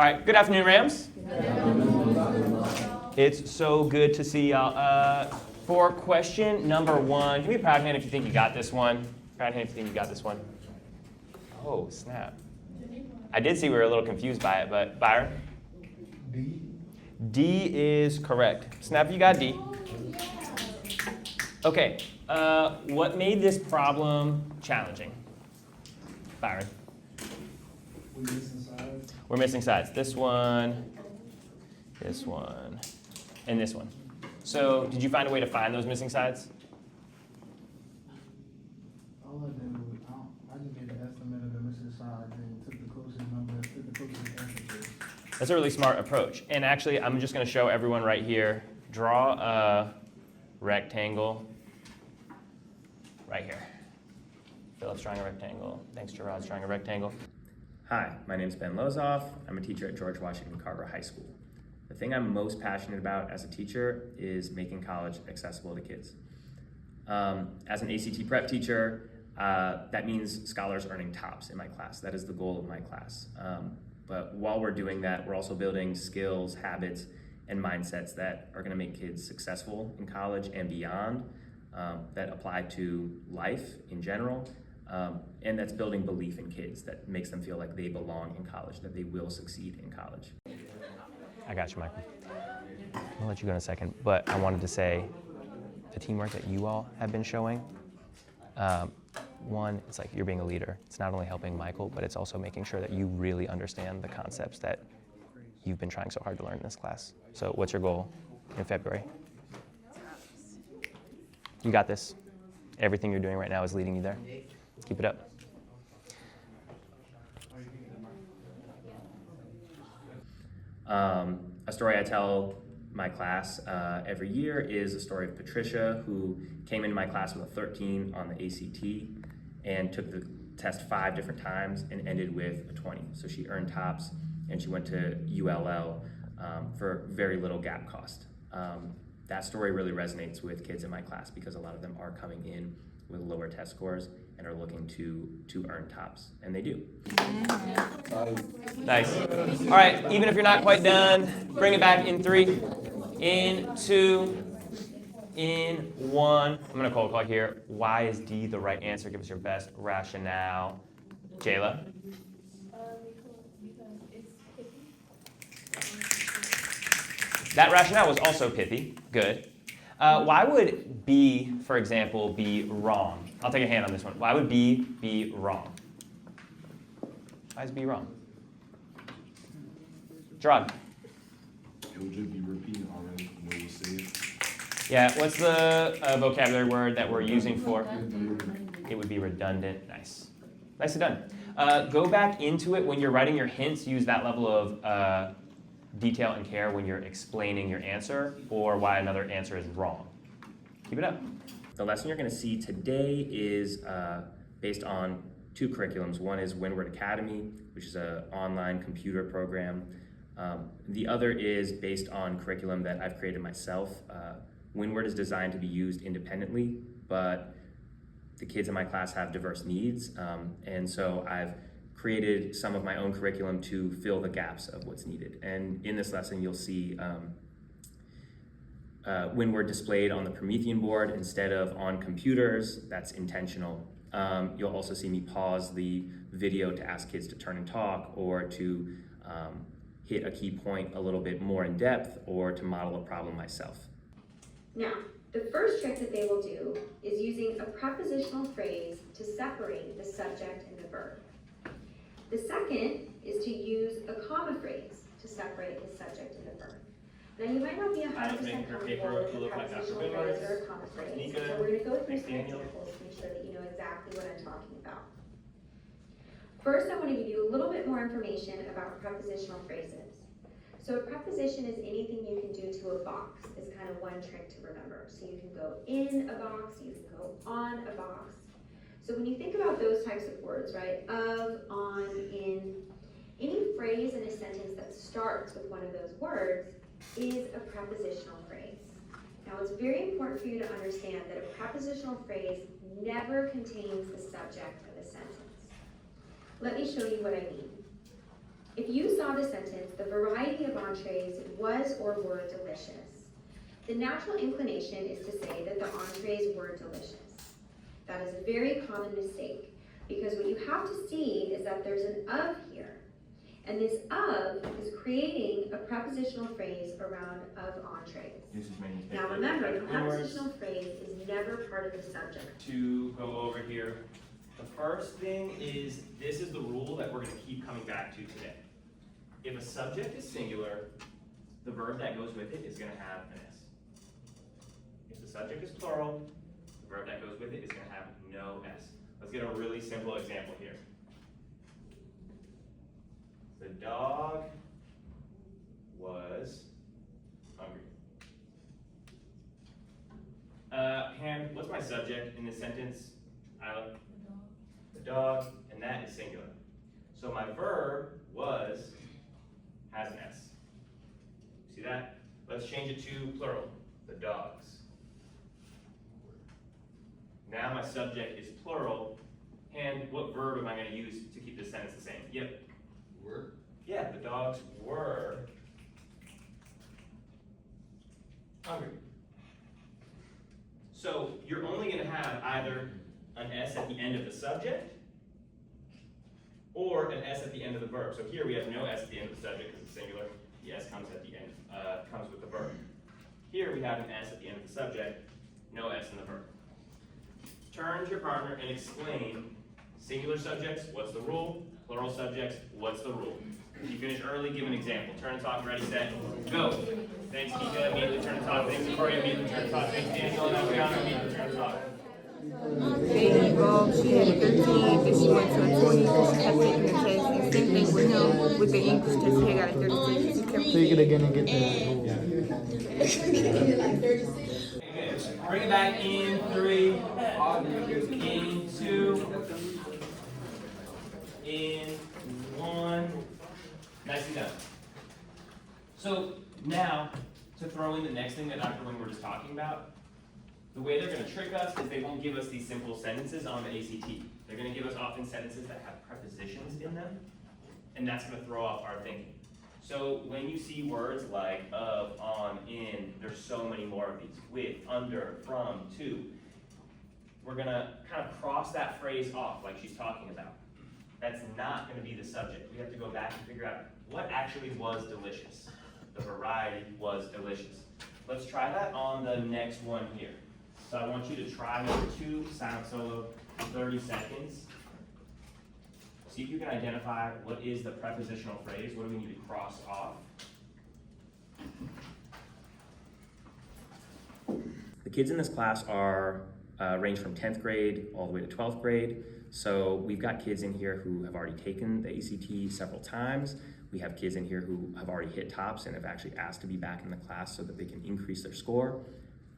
All right, good afternoon, Rams. It's so good to see y'all. For question number 1, give me a proud hand if you think you got this one. Proud hand if you think you got this one. Oh, snap. I did see we were a little confused by it, but Byron? D. D is correct. Snap, you got D. Okay, what made this problem challenging? Byron? We're missing sides. We're missing sides. This one, and this one. So did you find a way to find those missing sides? All I did was, I just made an estimate of the missing sides and took the closest number, took the closest answer. That's a really smart approach. And actually, I'm just going to show everyone right here. Draw a rectangle right here. Philip's drawing a rectangle. Thanks, Gerard's drawing a rectangle. Hi, my name's Ben Lozoff. I'm a teacher at George Washington Carver High School. The thing I'm most passionate about as a teacher is making college accessible to kids. As an ACT prep teacher, that means scholars earning tops in my class. That is the goal of my class. But while we're doing that, we're also building skills, habits, and mindsets that are gonna make kids successful in college and beyond, that apply to life in general, and that's building belief in kids that makes them feel like they belong in college, that they will succeed in college. I got you, Michael. I'll let you go in a second, but I wanted to say the teamwork that you all have been showing, one, it's like you're being a leader. It's not only helping Michael, but it's also making sure that you really understand the concepts that you've been trying so hard to learn in this class. So what's your goal in February? You got this. Everything you're doing right now is leading you there. Keep it up. A story I tell my class every year is the story of Patricia, who came into my class with a 13 on the ACT and took the test 5 different times and ended with a 20. So she earned tops and she went to ULL for very little gap cost. That story really resonates with kids in my class because a lot of them are coming in with lower test scores and are looking to earn tops, and they do. Nice. All right, even if you're not quite done, bring it back in 3, in 2, in 1. I'm gonna cold call here. Why is D the right answer? Give us your best rationale. Jayla? That rationale was also pithy. Good. Why would B, for example, be wrong? I'll take a hand on this one. Why would B be wrong? Why is B wrong? Gerard? It would just be repeating already what you said. Yeah, what's the vocabulary word that we're using for? It would be redundant. Nice. Nicely done. Go back into it when you're writing your hints. Use that level of detail and care when you're explaining your answer or why another answer is wrong. Keep it up. The lesson you're going to see today is based on 2 curriculums. One is Windward Academy, which is an online computer program. The other is based on curriculum that I've created myself. Windward is designed to be used independently, but the kids in my class have diverse needs, and so I've created some of my own curriculum to fill the gaps of what's needed. And in this lesson, you'll see Windward displayed on the Promethean board instead of on computers. That's intentional. You'll also see me pause the video to ask kids to turn and talk, or to hit a key point a little bit more in depth, or to model a problem myself. Now, the first trick that they will do is using a prepositional phrase to separate the subject and the verb. The second is to use a comma phrase to separate the subject and the verb. Now, you might not be 100% comfortable with a prepositional phrase or a comma phrase, so we're going to go through some examples to make sure that you know exactly what I'm talking about. First, I want to give you a little bit more information about prepositional phrases. So a preposition is anything you can do to a box, is kind of one trick to remember. So you can go in a box, you can go on a box. So when you think about those types of words, right, of, on, in, any phrase in a sentence that starts with one of those words is a prepositional phrase. Now it's very important for you to understand that a prepositional phrase never contains the subject of a sentence. Let me show you what I mean. If you saw the sentence, the variety of entrees was or were delicious, the natural inclination is to say that the entrees were delicious. That is a very common mistake, because what you have to see is that there's an of here, and this of is creating a prepositional phrase around of entrees. This is when you take Now the remember, the words. prepositional phrase is never part of the subject. To go over here, the first thing is, this is the rule that we're gonna keep coming back to today. If a subject is singular, the verb that goes with it is gonna have an S. If the subject is plural, the verb that goes with it is gonna have no S. Let's get a really simple example here. The dog was hungry. Han, what's my subject in this sentence, Isla? The dog, and that is singular. So my verb was, has an S. See that? Let's change it to plural, the dogs. Now my subject is plural, and what verb am I going to use to keep this sentence the same? Yep. Were? Yeah, the dogs were hungry. So you're only going to have either an S at the end of the subject or an S at the end of the verb. So here we have no S at the end of the subject because it's singular. The S comes at the end, comes with the verb. Here we have an S at the end of the subject, no S in the verb. Turn to your partner and explain singular subjects, what's the rule? Plural subjects, what's the rule? If you finish early, give an example. Turn and talk, ready, set, go. Thanks, Kika. Immediately turn and talk. Thanks, Victoria. Immediately turn and talk. Thanks, Daniel. And Adriana. Immediately turn and talk. They evolved. She had a 13, then she went to a 20 because she kept taking the test. And same thing with him with the English test. He got a 36. He kept Take it again and get Okay, bring it back in 3, in 2, in 1. Nicely done. So now, to throw in the next thing that Dr. Wing were just talking about, the way they're going to trick us is they won't give us these simple sentences on the ACT. They're going to give us often sentences that have prepositions in them, and that's going to throw off our thinking. So when you see words like of, on, in, there's so many more of these, with, under, from, to, we're going to kind of cross that phrase off like she's talking about. That's not going to be the subject. We have to go back and figure out what actually was delicious. The variety was delicious. Let's try that on the next one here. So I want you to try number 2, silent solo, 30 seconds. See if you can identify what is the prepositional phrase. What do we need to cross off? The kids in this class are range from 10th grade all the way to 12th grade. So we've got kids in here who have already taken the ACT several times. We have kids in here who have already hit tops and have actually asked to be back in the class so that they can increase their score.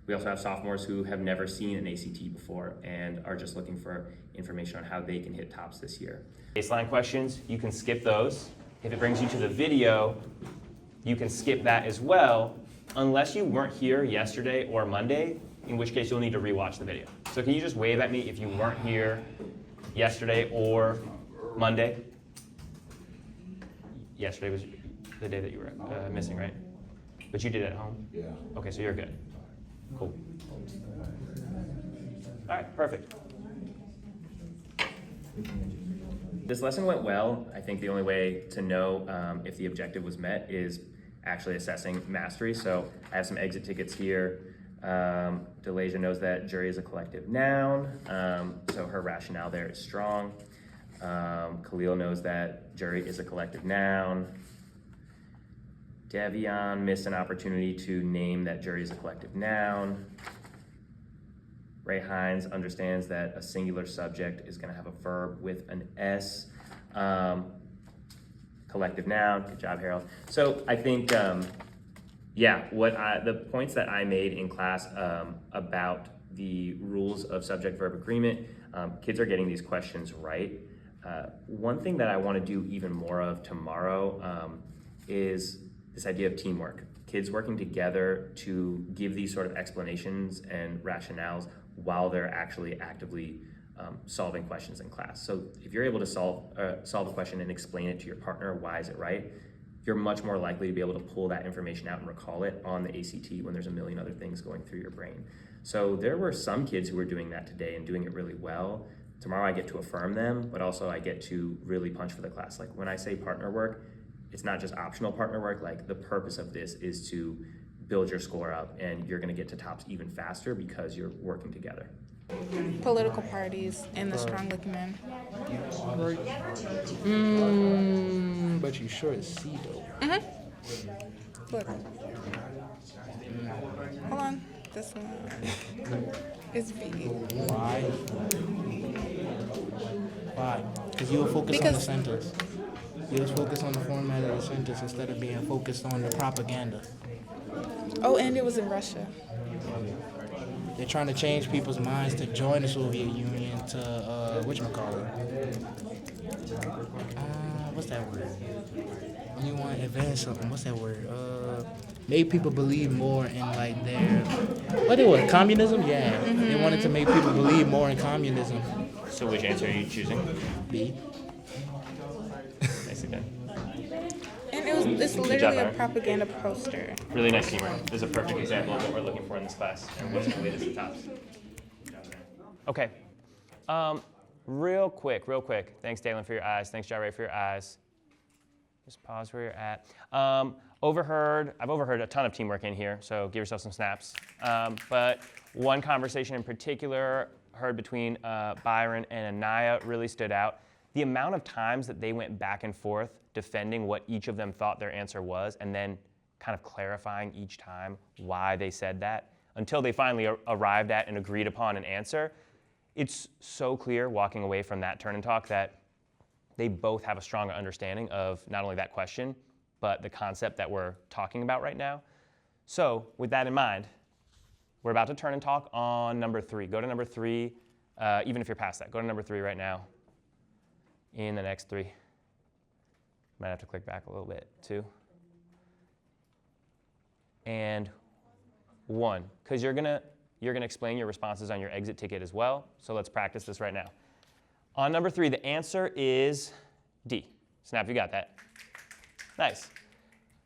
We also have sophomores who have never seen an ACT before and are just looking for information on how they can hit tops this year. Baseline questions, you can skip those. If it brings you to the video, you can skip that as well, unless you weren't here yesterday or Monday, in which case you'll need to rewatch the video. So can you just wave at me if you weren't here yesterday or Monday? Yesterday was the day that you were missing, right? But you did it at home? Yeah. Okay, so you're good. Cool. All right, perfect. This lesson went well. I think the only way to know if the objective was met is actually assessing mastery. So I have some exit tickets here. Delasia knows that jury is a collective noun, so her rationale there is strong. Khalil knows that jury is a collective noun. Devion missed an opportunity to name that jury is a collective noun. Ray Hines understands that a singular subject is going to have a verb with an S. Collective noun. Good job, Harold. So I think, yeah, the points that I made in class about the rules of subject-verb agreement, kids are getting these questions right. One thing that I want to do even more of tomorrow is this idea of teamwork. Kids working together to give these sort of explanations and rationales while they're actually actively solving questions in class. So if you're able to solve a question and explain it to your partner, why is it right, you're much more likely to be able to pull that information out and recall it on the ACT when there's a million other things going through your brain. So there were some kids who were doing that today and doing it really well. Tomorrow I get to affirm them, but also I get to really punch for the class. Like when I say partner work, it's not just optional partner work. Like the purpose of this is to build your score up, and you're gonna get to tops even faster because you're working together. Political parties and the strong looking men. But you sure it's C though. Look. Hold on. This one is B. Why? Why? Because you were focused on the sentence. You was focused on the format of the sentence instead of being focused on the propaganda. Oh, and it was in Russia. They're trying to change people's minds to join the Soviet Union to, whatchamacallit? What's that word? When you want to advance something, what's that word? Make people believe more in like their, what it was, communism? Yeah. They wanted to make people believe more in communism. So which answer are you choosing? B. Nicely done. And it's job, literally a Aaron. propaganda poster. Really nice teamwork. This is a perfect example of what we're looking for in this class and what's related to tops. Okay. Real quick. Thanks, Dalen, for your eyes. Thanks, Jaire, for your eyes. Just pause where you're at. I've overheard a ton of teamwork in here, so give yourself some snaps. But one conversation in particular heard between Byron and Anaya really stood out. The amount of times that they went back and forth defending what each of them thought their answer was, and then kind of clarifying each time why they said that, until they finally arrived at and agreed upon an answer. It's so clear walking away from that turn and talk that they both have a stronger understanding of not only that question, but the concept that we're talking about right now. So with that in mind, we're about to turn and talk on number 3. Go to number 3, even if you're past that. Go to number 3 right now. In the next 3. Might have to click back a little bit, 2. And 1, because you're gonna explain your responses on your exit ticket as well. So let's practice this right now. On number 3, the answer is D. Snap, you got that. Nice.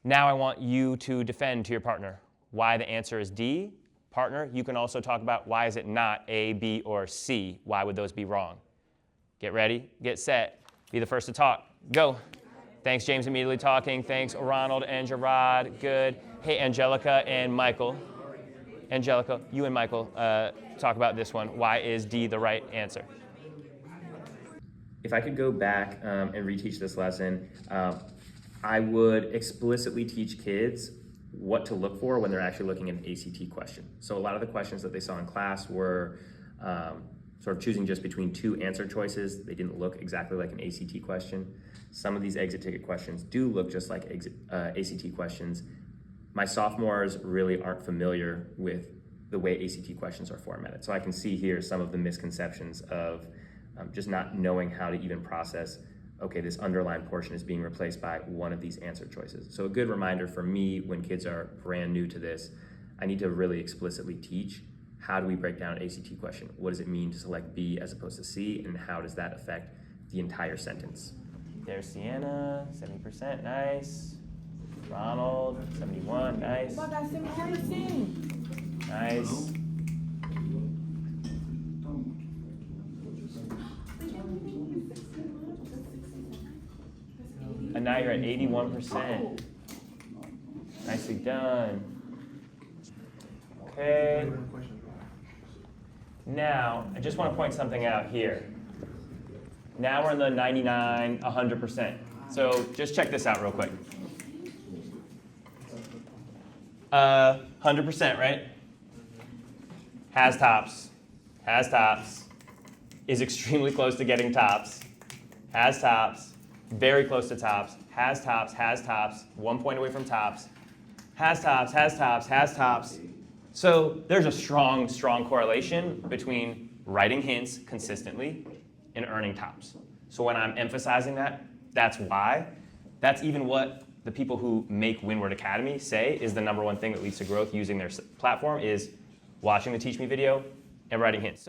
Now I want you to defend to your partner why the answer is D. Partner, you can also talk about why is it not A, B, or C. Why would those be wrong? Get ready, get set, be the first to talk. Go. Thanks, James, immediately talking. Thanks, Ronald and Gerard. Good. Hey, Angelica and Michael. Angelica, you and Michael talk about this one. Why is D the right answer? If I could go back and reteach this lesson, I would explicitly teach kids what to look for when they're actually looking at an ACT question. So a lot of the questions that they saw in class were sort of choosing just between 2 answer choices. They didn't look exactly like an ACT question. Some of these exit ticket questions do look just like ACT questions. My sophomores really aren't familiar with the way ACT questions are formatted. So I can see here some of the misconceptions of just not knowing how to even process, okay, this underlined portion is being replaced by one of these answer choices. So a good reminder for me when kids are brand new to this, I need to really explicitly teach, how do we break down an ACT question? What does it mean to select B as opposed to C, and how does that affect the entire sentence? There's Sienna, 70%, nice. Ronald, 71, nice. Nice. And now you're at 81%. Nicely done. Okay. Now, I just want to point something out here. Now we're in the 99, 100%. So just check this out real quick. 100%, right? Has tops, is extremely close to getting tops, has tops, very close to tops, has tops, 1 point away from tops, has tops. So there's a strong correlation between writing hints consistently and earning tops. So when I'm emphasizing that, that's why. That's even what the people who make Windward Academy say is the #1 thing that leads to growth using their platform is watching the Teach Me video and writing hints. So